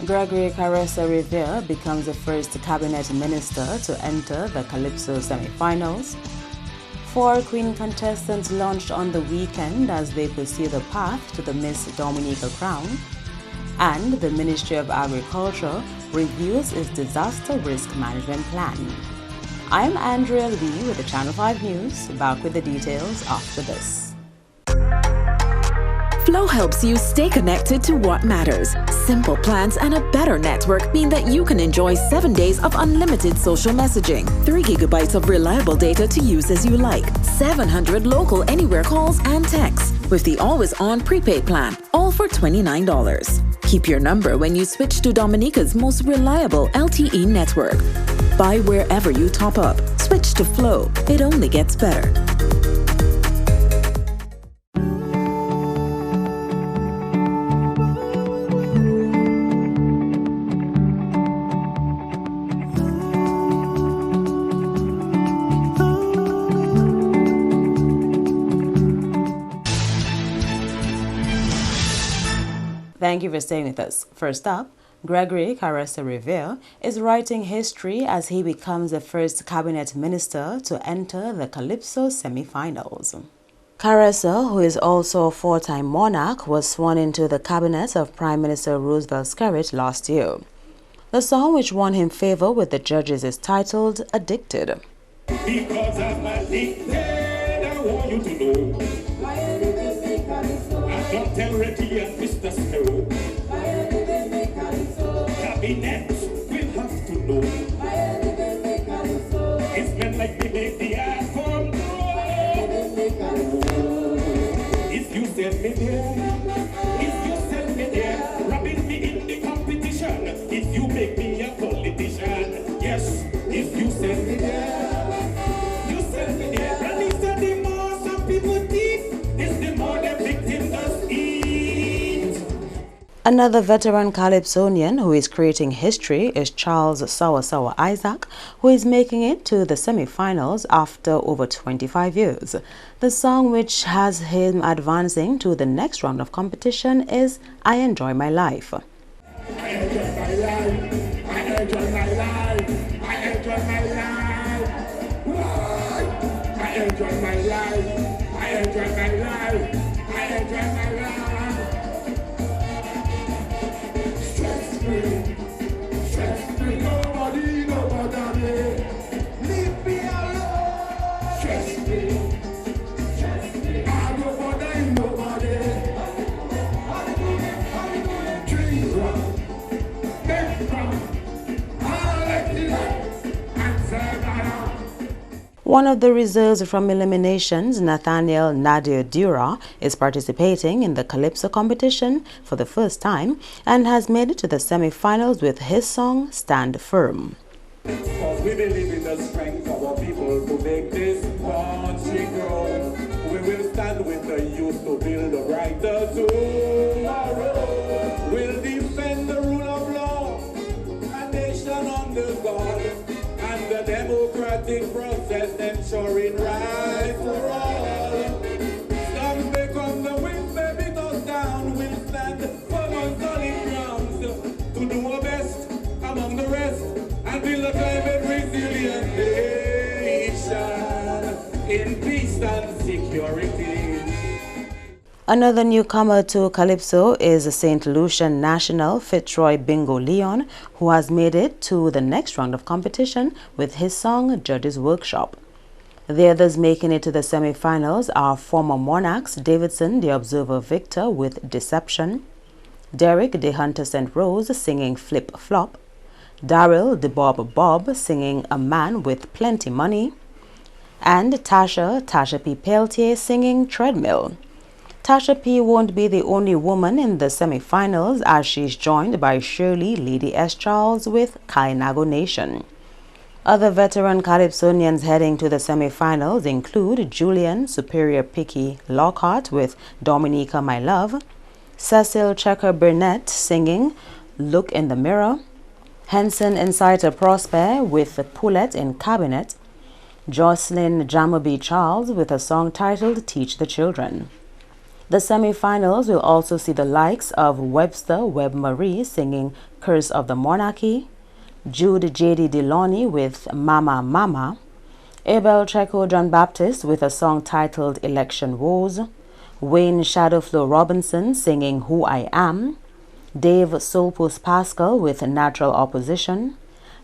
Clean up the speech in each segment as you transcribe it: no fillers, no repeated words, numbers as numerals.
Gregory Caressa Rivera becomes the first cabinet minister to enter the Calypso semi-finals. 4 queen contestants launched on the weekend as they pursue the path to the Miss Dominica crown. And the Ministry of Agriculture reviews its disaster risk management plan. I'm Andrea Lee with the Channel 5 News, back with the details after this. Flow helps you stay connected to what matters. Simple plans and a better network mean that you can enjoy 7 days of unlimited social messaging, 3 gigabytes of reliable data to use as you like, 700 local anywhere calls and texts, with the always-on prepaid plan, all for $29. Keep your number when you switch to Dominica's most reliable LTE network. Buy wherever you top up. Switch to Flow. It only gets better. Thank you for staying with us. First up, Gregory Caressa Rivera is writing history as he becomes the first cabinet minister to enter the Calypso semi-finals. Caressa, who is also a 4-time monarch, was sworn into the cabinet of Prime Minister Roosevelt Skerrit last year. The song which won him favor with the judges is titled Addicted. Because I'm addicted, I want you to know. I don't tell Reggie and Mr. Snow. Cabinet will have to know. It's men like me make the art form. If you send me there, rubbing me in the competition. If you make me a politician, yes. If you send me there, you send me there. And it's the more some people thief, it's the more the victim does eat. Another veteran Calypsonian who is creating history is Charles Sawa Isaac, who is making it to the semi-finals after over 25 years. The song which has him advancing to the next round of competition is I Enjoy My Life. I enjoy my life. I enjoy my life. I enjoy my life. I enjoy my life. I enjoy my life. I enjoy my life. Stress free. Stress free. Nobody bother me. Leave me alone. Stress free. Stress free. I don't bother nobody. Drink rum. One of the reserves from eliminations, Nathaniel Nadir Dura, is participating in the Calypso competition for the first time and has made it to the semi-finals with his song Stand Firm. Because we believe in the strength of our people to make this country grow. We will stand with the youth to build a brighter tomorrow. We'll defend the rule of law, a nation under God, and the democratic process ensuring rights for all. Storms may come, the wind may beat us down. We'll stand firm on solid grounds to do our best among the rest and build a climate resilient nation in peace and security. Another newcomer to Calypso is St. Lucian national Fitzroy Bingo Leon, who has made it to the next round of competition with his song Judges Workshop. The others making it to the semi-finals are former Monarchs Davidson the Observer Victor with Deception, Derek the Hunter St. Rose singing Flip Flop, Daryl the Bob singing A Man with Plenty Money, and Tasha P. Peltier singing Treadmill. Tasha P. won't be the only woman in the semi-finals as she's joined by Shirley Lady S. Charles with Kainago Nation. Other veteran Calypsonians heading to the semi-finals include Julian Superior Picky Lockhart with Dominica My Love, Cecil Checker Burnett singing Look in the Mirror, Henson Inciter Prosper with Poulet in Cabinet, Jocelyn Jamabi Charles with a song titled Teach the Children. The semi-finals will also see the likes of Webster Webb Marie singing Curse of the Monarchy, Jude J.D. Deloney with Mama Mama, Abel Checo John Baptist with a song titled Election Woes, Wayne Shadowflow Robinson singing Who I Am, Dave Soulpuss Pascal with Natural Opposition,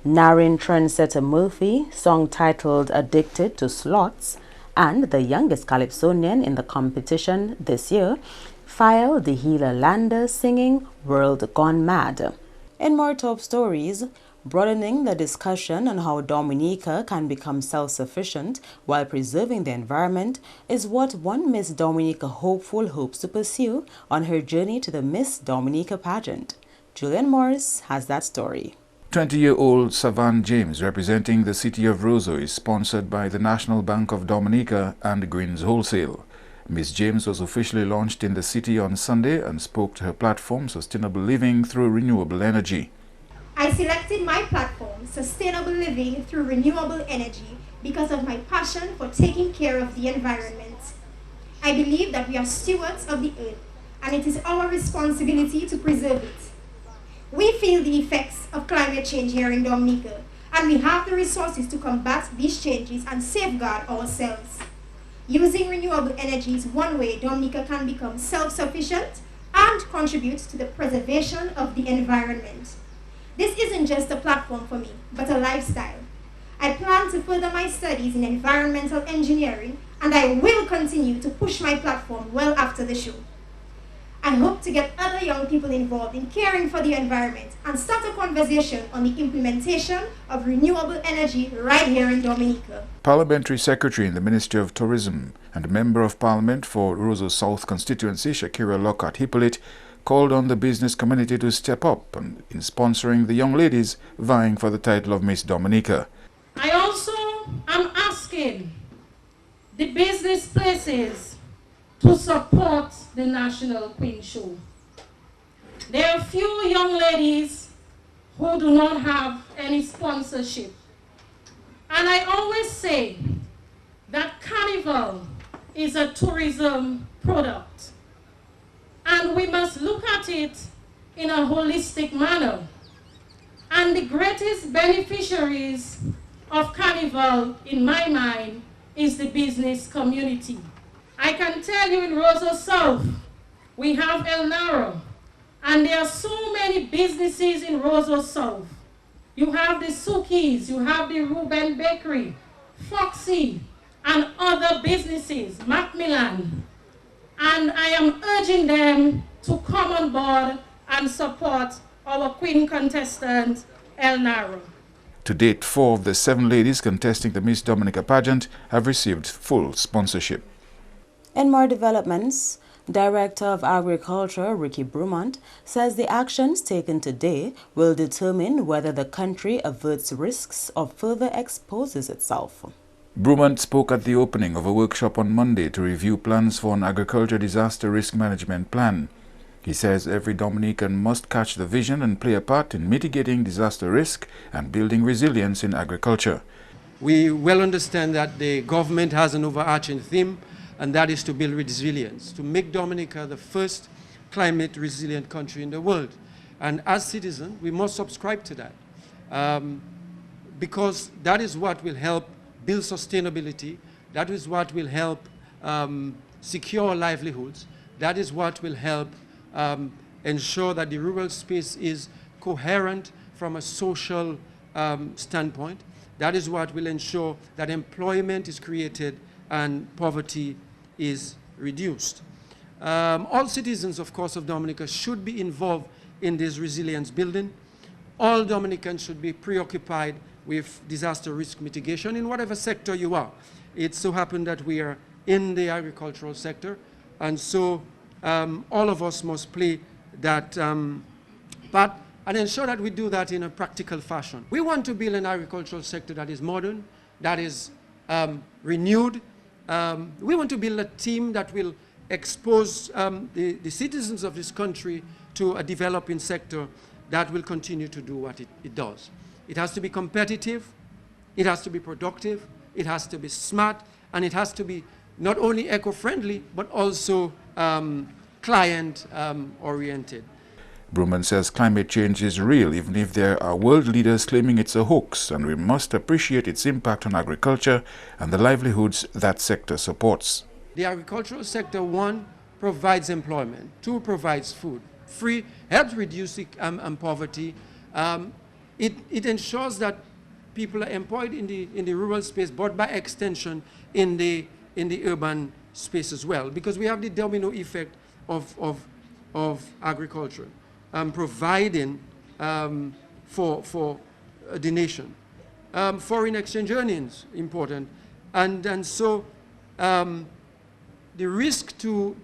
Narin Trendsetter Murphy, song titled Addicted to Slots, and the youngest Calypsonian in the competition this year, File the Healer Lander singing World Gone Mad. In more top stories, broadening the discussion on how Dominica can become self-sufficient while preserving the environment is what one Miss Dominica hopeful hopes to pursue on her journey to the Miss Dominica pageant. Julian Morris has that story. 20-year-old Savan James, representing the city of Roseau, is sponsored by the National Bank of Dominica and Greens Wholesale. Miss James was officially launched in the city on Sunday and spoke to her platform, Sustainable Living Through Renewable Energy. I selected my platform, Sustainable Living Through Renewable Energy, because of my passion for taking care of the environment. I believe that we are stewards of the earth, and it is our responsibility to preserve it. We feel the effects of climate change here in Dominica, and we have the resources to combat these changes and safeguard ourselves. Using renewable energy is one way Dominica can become self-sufficient and contribute to the preservation of the environment. This isn't just a platform for me, but a lifestyle. I plan to further my studies in environmental engineering, and I will continue to push my platform well after the show. I hope to get other young people involved in caring for the environment and start a conversation on the implementation of renewable energy right here in Dominica. Parliamentary Secretary in the Ministry of Tourism and Member of Parliament for Roseau South constituency, Shakira Lockhart Hippolyte, called on the business community to step up in sponsoring the young ladies vying for the title of Miss Dominica. I also am asking the business places to support the National Queen Show. There are few young ladies who do not have any sponsorship. And I always say that Carnival is a tourism product. And we must look at it in a holistic manner. And the greatest beneficiaries of Carnival, in my mind, is the business community. I can tell you in Roseau South, we have El Naro, and there are so many businesses in Roseau South. You have the Sukis, you have the Reuben Bakery, Foxy, and other businesses, Macmillan. And I am urging them to come on board and support our Queen contestant, El Naro. To date, 4 of the 7 ladies contesting the Miss Dominica pageant have received full sponsorship. In more developments, Director of Agriculture Ricky Brumont says the actions taken today will determine whether the country averts risks or further exposes itself. Brumont spoke at the opening of a workshop on Monday to review plans for an agriculture disaster risk management plan. He says every Dominican must catch the vision and play a part in mitigating disaster risk and building resilience in agriculture. We well understand that the government has an overarching theme, and that is to build resilience, to make Dominica the first climate resilient country in the world. And as citizens, we must subscribe to that, because that is what will help build sustainability, that is what will help secure livelihoods, that is what will help ensure that the rural space is coherent from a social standpoint, that is what will ensure that employment is created and poverty is reduced. All citizens, of course, of Dominica should be involved in this resilience building. All Dominicans should be preoccupied with disaster risk mitigation in whatever sector you are. It so happened that we are in the agricultural sector, and so all of us must play that part and ensure that we do that in a practical fashion. We want to build an agricultural sector that is modern, that is renewed. We want to build a team that will expose the citizens of this country to a developing sector that will continue to do what it does. It has to be competitive, it has to be productive, it has to be smart, and it has to be not only eco-friendly, but also client-oriented. Bruman says climate change is real, even if there are world leaders claiming it's a hoax, and we must appreciate its impact on agriculture and the livelihoods that sector supports. The agricultural sector, one, provides employment, two, provides food, three, helps reduce poverty. It ensures that people are employed in the rural space, but by extension in the urban space as well, because we have the domino effect of agriculture providing for the nation. Foreign exchange earnings important, and so the risk to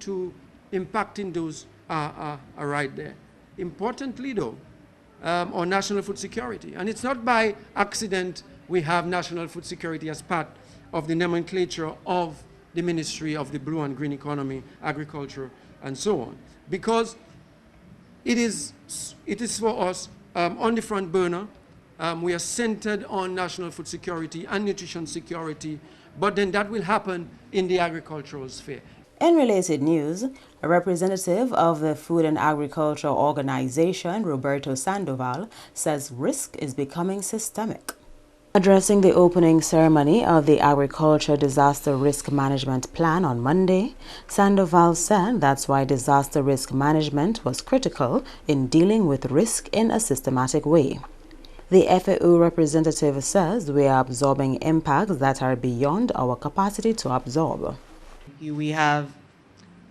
impacting those are right there. Importantly, though, on national food security, and it's not by accident we have national food security as part of the nomenclature of the Ministry of the Blue and Green Economy, Agriculture, and so on, because it is for us on the front burner. We are centered on national food security and nutrition security, but then that will happen in the agricultural sphere. In related news, a representative of the Food and Agriculture Organization, Roberto Sandoval, says risk is becoming systemic. Addressing the opening ceremony of the Agriculture Disaster Risk Management Plan on Monday, Sandoval said that's why disaster risk management was critical in dealing with risk in a systematic way. The FAO representative says we are absorbing impacts that are beyond our capacity to absorb. We have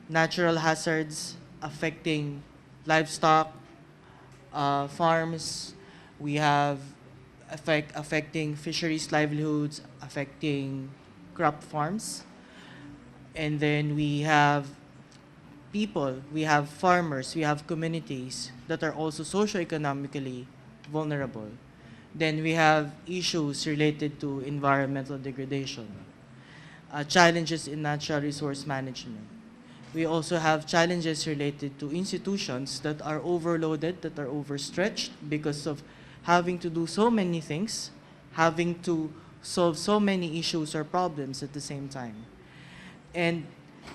natural hazards affecting livestock, farms. We have affecting fisheries livelihoods, affecting crop farms. And then we have people, we have farmers, we have communities that are also socioeconomically vulnerable. Then we have issues related to environmental degradation, challenges in natural resource management. We also have challenges related to institutions that are overloaded, that are overstretched because of having to do so many things, having to solve so many issues or problems at the same time. And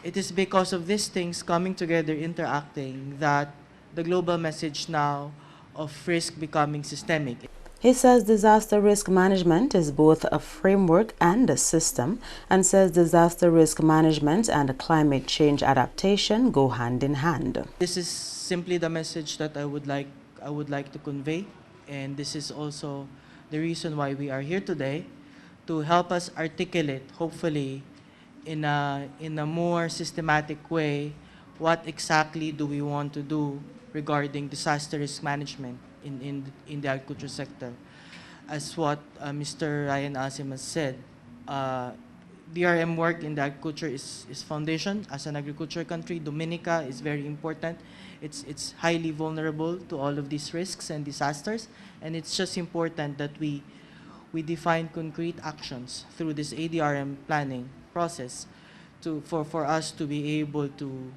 it is because of these things coming together, interacting, that the global message now of risk becoming systemic. He says disaster risk management is both a framework and a system, and says disaster risk management and climate change adaptation go hand in hand. This is simply the message that I would like to convey, and this is also the reason why we are here today, to help us articulate, hopefully in a more systematic way, what exactly do we want to do regarding disaster risk management in the agriculture sector. As what Mr. Ryan Asim has said, DRM work in the agriculture is foundation. As an agriculture country, Dominica is very important. It's highly vulnerable to all of these risks and disasters, and it's just important that we define concrete actions through this ADRM planning process for us to be able to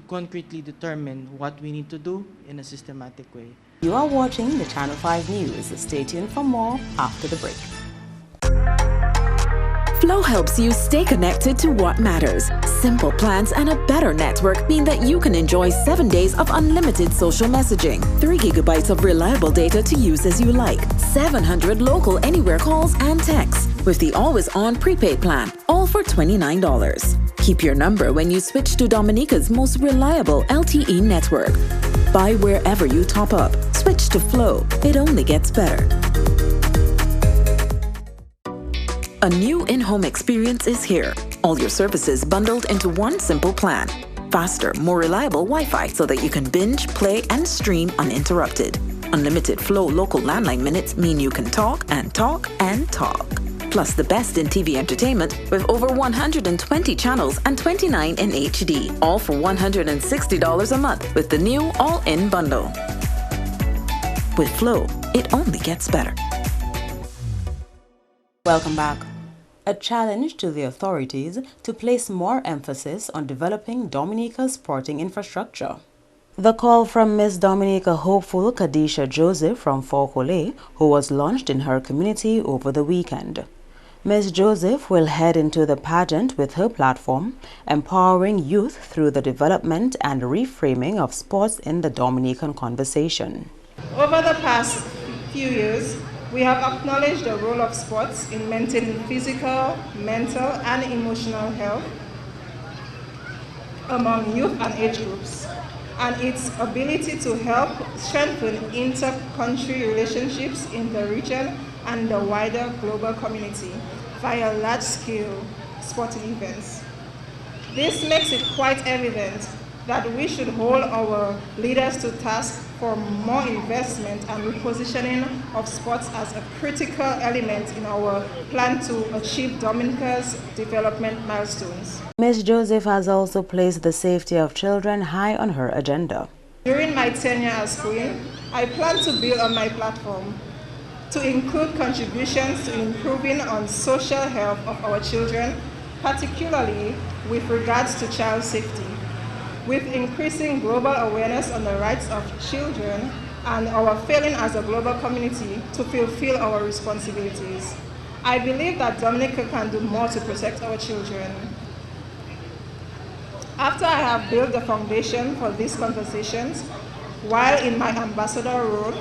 concretely determine what we need to do in a systematic way. You are watching the Channel 5 News. Stay tuned for more after the break. Flow helps you stay connected to what matters. Simple plans and a better network mean that you can enjoy 7 days of unlimited social messaging, 3 gigabytes of reliable data to use as you like, 700 local anywhere calls and texts, with the always-on prepaid plan, all for $29. Keep your number when you switch to Dominica's most reliable LTE network. Buy wherever you top up. Switch to Flow. It only gets better. A new in-home experience is here. All your services bundled into one simple plan. Faster, more reliable Wi-Fi so that you can binge, play, and stream uninterrupted. Unlimited Flow local landline minutes mean you can talk and talk and talk. Plus the best in TV entertainment with over 120 channels and 29 in HD, all for $160 a month with the new all-in bundle. With Flow, it only gets better. Welcome back. A challenge to the authorities to place more emphasis on developing Dominica's sporting infrastructure. The call from Miss Dominica hopeful Kadisha Joseph from Fort Collet, who was launched in her community over the weekend. Ms. Joseph will head into the pageant with her platform, empowering youth through the development and reframing of sports in the Dominican conversation. Over the past few years, we have acknowledged the role of sports in maintaining physical, mental, and emotional health among youth and age groups, and its ability to help strengthen inter-country relationships in the region and the wider global community via large-scale sporting events. This makes it quite evident that we should hold our leaders to task for more investment and repositioning of sports as a critical element in our plan to achieve Dominica's development milestones. Ms. Joseph has also placed the safety of children high on her agenda. During my tenure as Queen, I plan to build on my platform to include contributions to improving on social health of our children, particularly with regards to child safety, with increasing global awareness on the rights of children and our failing as a global community to fulfill our responsibilities. I believe that Dominica can do more to protect our children. After I have built the foundation for these conversations, while in my ambassador role,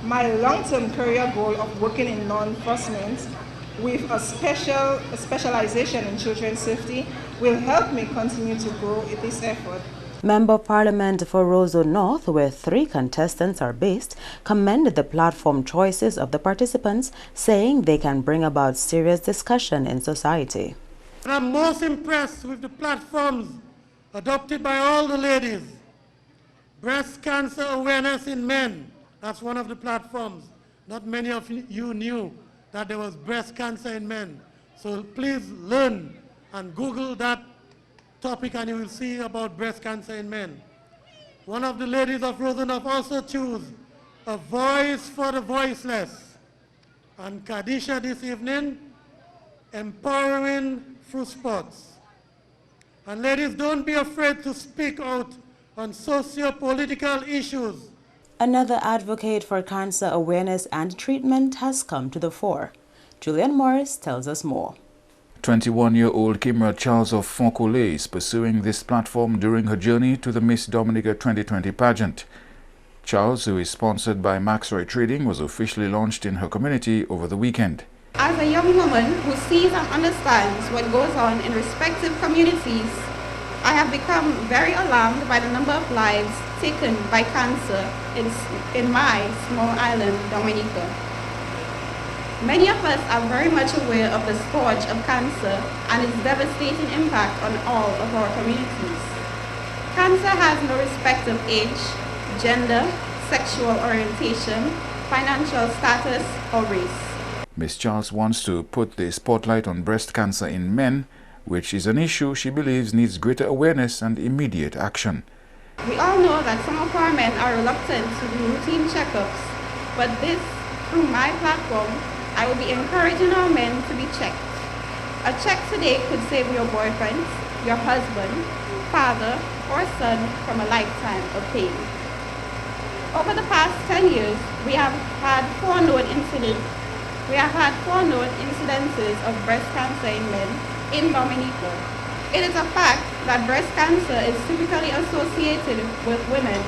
my long-term career goal of working in law enforcement with a specialization in children's safety will help me continue to grow in this effort. Member of Parliament for Roseau North, where 3 contestants are based, commended the platform choices of the participants, saying they can bring about serious discussion in society. I'm most impressed with the platforms adopted by all the ladies. Breast cancer awareness in men, that's one of the platforms. Not many of you knew that there was breast cancer in men. So please learn and Google that topic and you will see about breast cancer in men. One of the ladies of Rosenhoff also chose a voice for the voiceless. And Kadisha this evening, empowering through sports. And ladies, don't be afraid to speak out on socio-political issues. Another advocate for cancer awareness and treatment has come to the fore. Julian Morris tells us more. 21-year-old Kimra Charles of Foncolé is pursuing this platform during her journey to the Miss Dominica 2020 pageant. Charles, who is sponsored by Maxroy Trading, was officially launched in her community over the weekend. As a young woman who sees and understands what goes on in respective communities, I have become very alarmed by the number of lives taken by cancer in my small island, Dominica. Many of us are very much aware of the scourge of cancer and its devastating impact on all of our communities. Cancer has no respect of age, gender, sexual orientation, financial status, or race. Ms. Charles wants to put the spotlight on breast cancer in men, which is an issue she believes needs greater awareness and immediate action. We all know that some of our men are reluctant to do routine checkups, but through my platform, I will be encouraging our men to be checked. A check today could save your boyfriend, your husband, father, or son from a lifetime of pain. Over the past 10 years, we have had 4 known incidences of breast cancer in men in Dominica. It is a fact that breast cancer is typically associated with women,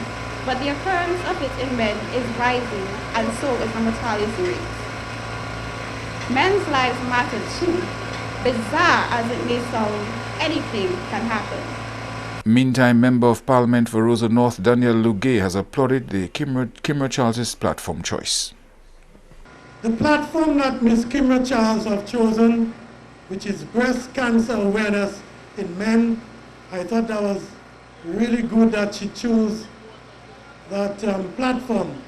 but the occurrence of it in men is rising, and so is the mortality rate. Men's lives matter too. Bizarre as it may sound, anything can happen. Meantime, Member of Parliament for Roseau North, Daniel Lugay, has applauded the Kimra Charles' platform choice. The platform that Ms. Kimra Charles have chosen, which is breast cancer awareness in men, I thought that was really good that she chose that platform.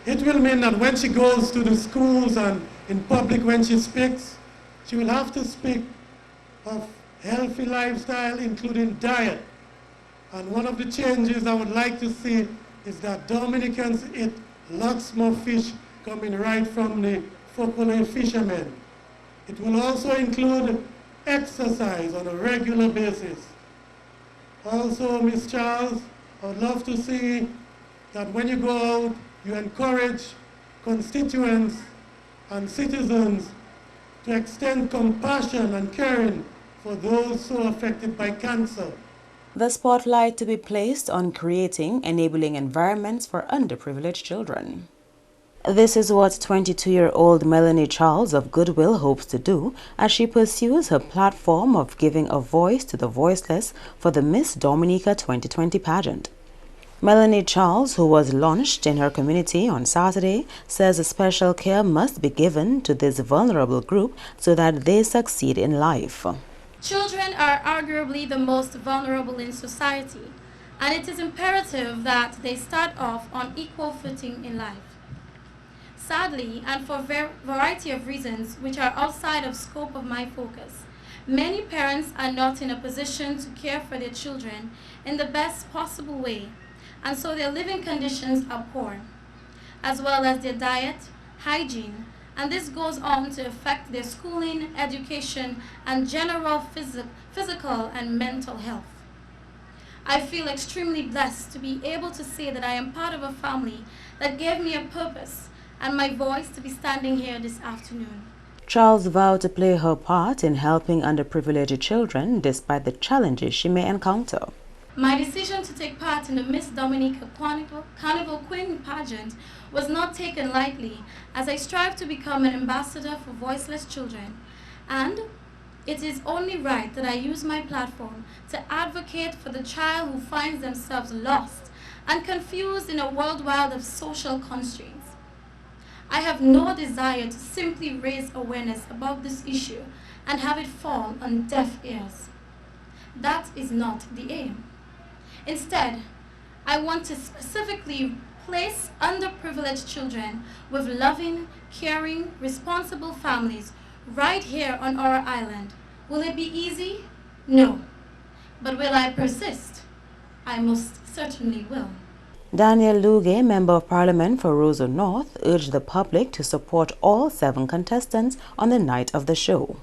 It will mean that when she goes to the schools and in public when she speaks, she will have to speak of healthy lifestyle, including diet. And one of the changes I would like to see is that Dominicans eat lots more fish coming right from the Foncolé fishermen. It will also include exercise on a regular basis. Also, Ms. Charles, I would love to see that when you go out, you encourage constituents and citizens to extend compassion and caring for those so affected by cancer. The spotlight to be placed on creating enabling environments for underprivileged children. This is what 22-year-old Melanie Charles of Goodwill hopes to do as she pursues her platform of giving a voice to the voiceless for the Miss Dominica 2020 pageant. Melanie Charles, who was launched in her community on Saturday, says special care must be given to this vulnerable group so that they succeed in life. Children are arguably the most vulnerable in society, and it is imperative that they start off on equal footing in life. Sadly, and for a variety of reasons which are outside of scope of my focus, many parents are not in a position to care for their children in the best possible way, and so their living conditions are poor, as well as their diet, hygiene, and this goes on to affect their schooling, education, and general physical and mental health. I feel extremely blessed to be able to say that I am part of a family that gave me a purpose and my voice to be standing here this afternoon. Charles vowed to play her part in helping underprivileged children despite the challenges she may encounter. My decision to take part in the Miss Dominica Carnival Queen pageant was not taken lightly, as I strive to become an ambassador for voiceless children, and it is only right that I use my platform to advocate for the child who finds themselves lost and confused in a world wild of social constraints. I have no desire to simply raise awareness about this issue and have it fall on deaf ears. That is not the aim. Instead, I want to specifically place underprivileged children with loving, caring, responsible families right here on our island. Will it be easy? No. But will I persist? I most certainly will. Daniel Luge, Member of Parliament for Roseau North, urged the public to support all 7 contestants on the night of the show.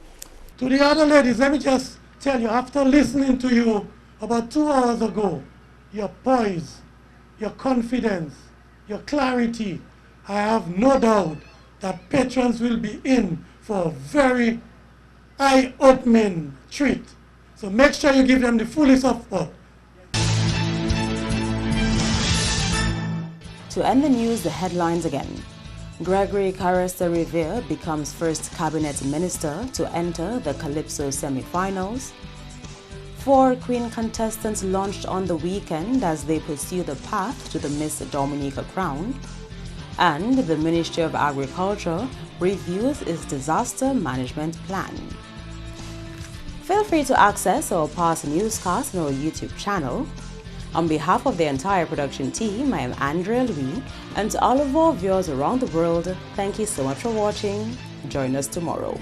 To the other ladies, let me just tell you, after listening to you about 2 hours ago, your poise, your confidence, your clarity, I have no doubt that patrons will be in for a very eye-opening treat. So make sure you give them the fullest support. To end the news, the headlines again. Gregory Caressa Revere becomes first cabinet minister to enter the Calypso semi-finals. 4 Queen contestants launched on the weekend as they pursue the path to the Miss Dominica crown. And the Ministry of Agriculture reviews its disaster management plan. Feel free to access our past newscasts on our YouTube channel. On behalf of the entire production team, I am Andrea Louis, and to all of our viewers around the world, thank you so much for watching. Join us tomorrow.